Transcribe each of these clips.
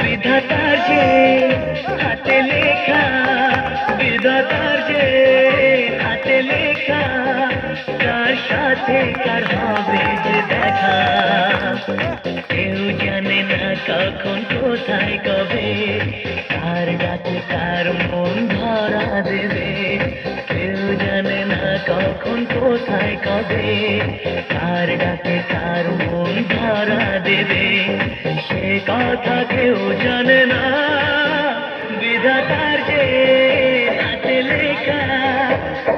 বিধাতার যে হাতে লেখা, বিধাতার যে হাতে লেখা, কার সাথে কার হবে যে দেখা, কেউ জানে না কখন কোথায় কবে, কার ডাকে কার মন ধরা দেবে, কেউ জানে না কখন কোথায় কবে, কার ডাকে কার মন ধরা দেবে, সে কথা কেউ জানে না। বিধাতার যে হাতে লেখা,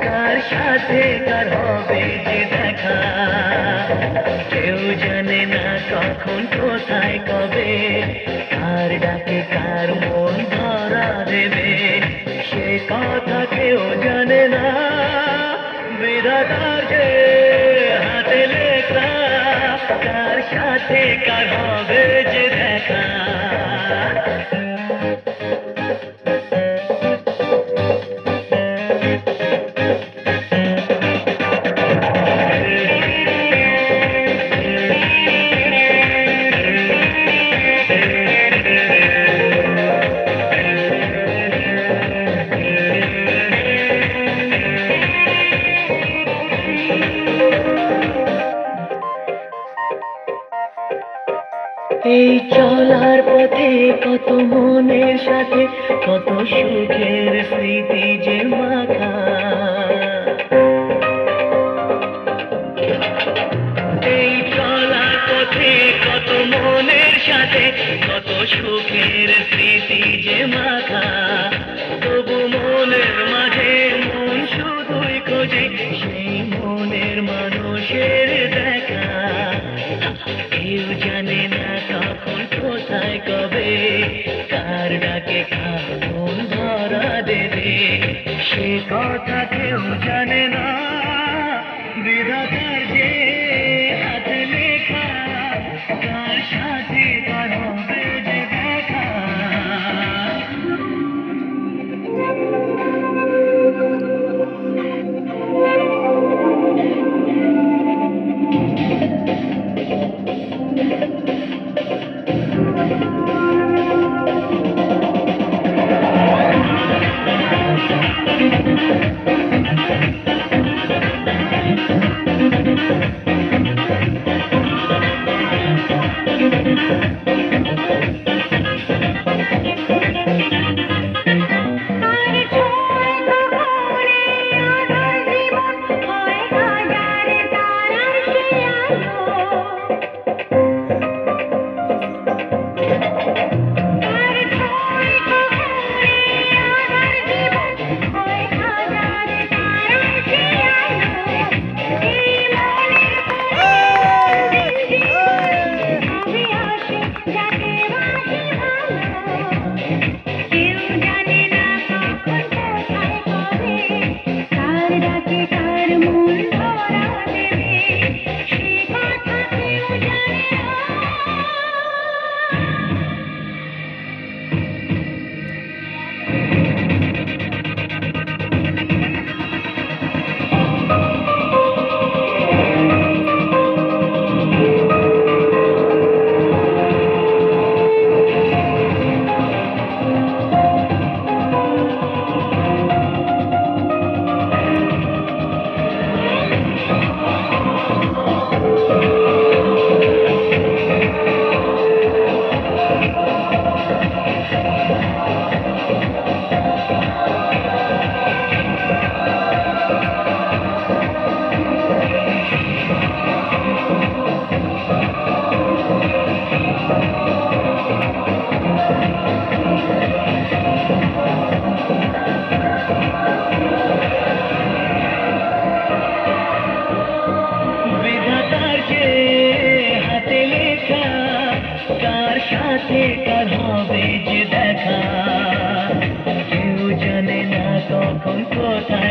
কার সাথে কার হবে যে দেখা, কেউ জানে না কখন কোথায় কবে, কার ডাকে কার মন ধরা দেবে, সে কথা কেউ জানে না। বিধাতার যে হাতে লেখা, কার সাথে কার হবে যে দেখা। এই চলার পথে কত মনের সাথে কত সুখের স্মৃতি যে মাখা, এই চলার পথে কত মনের সাথে কত সুখের স্মৃতি যে মাখা, তবু মনের মাঝে মন শুধুই খোঁজে সেই মনের মানুষের দেখা, কেউ জানে না কখন কোথায় কবে, কার ডাকে কার মন ধরা দেবে, সে কথা কেউ জানে না। বিধাতার যে হাতে লেখা, কার সাথে কার হবে যে দেখা। সাথে কার হবে যে দেখা, কেউ জানে না কখন কোথায়